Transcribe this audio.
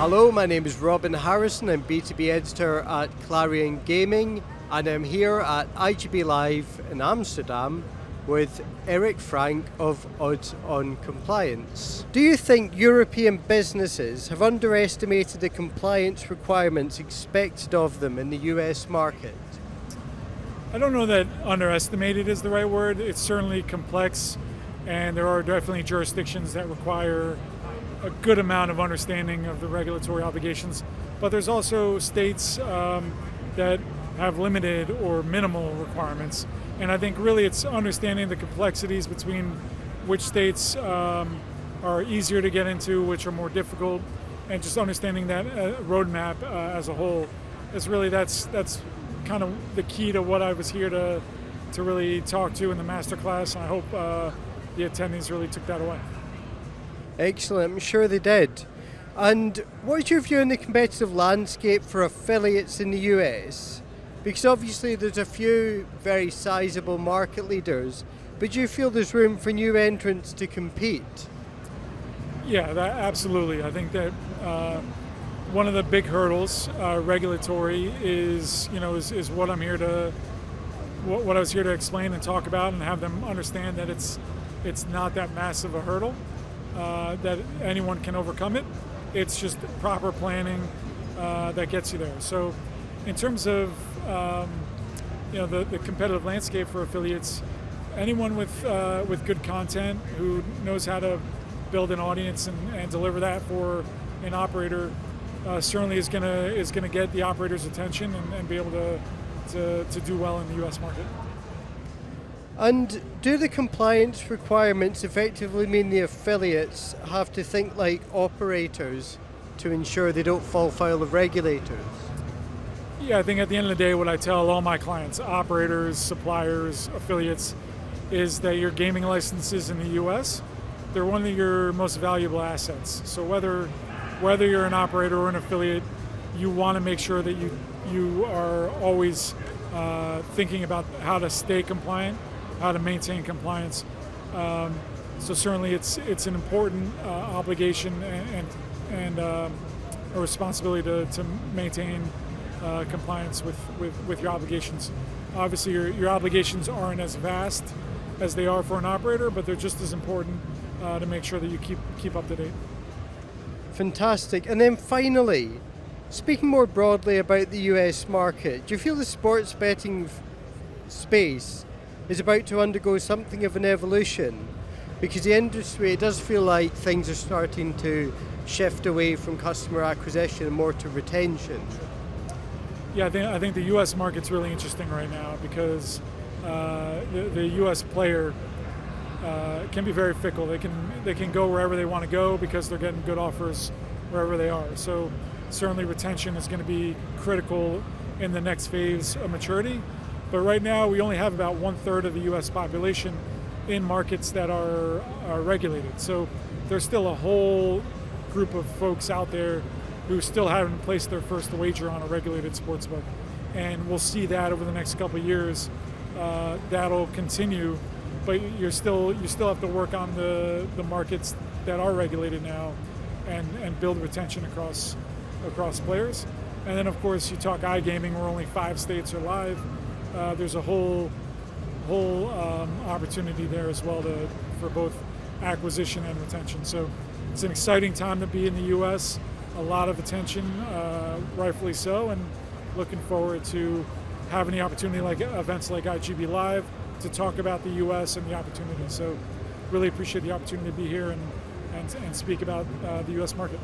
Hello, my name is Robin Harrison. I'm B2B editor at Clarion Gaming, and I'm here at IGB Live in Amsterdam with Eric Frank of Odds on Compliance. Do you think European businesses have underestimated the compliance requirements expected of them in the US market? I don't know that underestimated is the right word. It's certainly complex, and there are definitely jurisdictions that require a good amount of understanding of the regulatory obligations. But there's also states that have limited or minimal requirements. And I think really it's understanding the complexities between which states are easier to get into, which are more difficult, and just understanding that roadmap as a whole is really that's kind of the key to what I was here to really talk to in the masterclass. And I hope the attendees really took that away. Excellent, I'm sure they did. And what's your view on the competitive landscape for affiliates in the US? Because obviously there's a few very sizable market leaders, but do you feel there's room for new entrants to compete? Yeah, absolutely. I think that one of the big hurdles, regulatory, is what I'm here to, what I was here to explain and talk about, and have them understand that it's not that massive a hurdle. That anyone can overcome it. It's just proper planning that gets you there. So in terms of the competitive landscape for affiliates, anyone with good content who knows how to build an audience and deliver that for an operator certainly is gonna get the operator's attention and be able to do well in the US market. And do the compliance requirements effectively mean the affiliates have to think like operators to ensure they don't fall foul of regulators? Yeah, I think at the end of the day, what I tell all my clients, operators, suppliers, affiliates, is that your gaming licenses in the US, they're one of your most valuable assets. So whether you're an operator or an affiliate, you want to make sure that you are always thinking about how to stay compliant, how to maintain compliance. So certainly it's an important obligation and a responsibility to maintain compliance with your obligations. Obviously your obligations aren't as vast as they are for an operator, but they're just as important to make sure that you keep up to date. Fantastic. And then finally, speaking more broadly about the US market, do you feel the sports betting space is about to undergo something of an evolution? Because the industry, it does feel like things are starting to shift away from customer acquisition and more to retention. Yeah, I think the U.S. market's really interesting right now because the U.S. player can be very fickle. They can go wherever they want to go because they're getting good offers wherever they are. So certainly retention is going to be critical in the next phase of maturity. But right now we only have about 1/3 of the U.S. population in markets that are regulated. So there's still a whole group of folks out there who still haven't placed their first wager on a regulated sportsbook. And we'll see that over the next couple of years. That'll continue, but you still have to work on the markets that are regulated now and build retention across players. And then of course you talk iGaming, where only 5 states are live. There's a whole opportunity there as well for both acquisition and retention. So it's an exciting time to be in the U.S. A lot of attention, rightfully so, and looking forward to having the opportunity, like events like IGB Live, to talk about the U.S. and the opportunity. So really appreciate the opportunity to be here and speak about the U.S. market.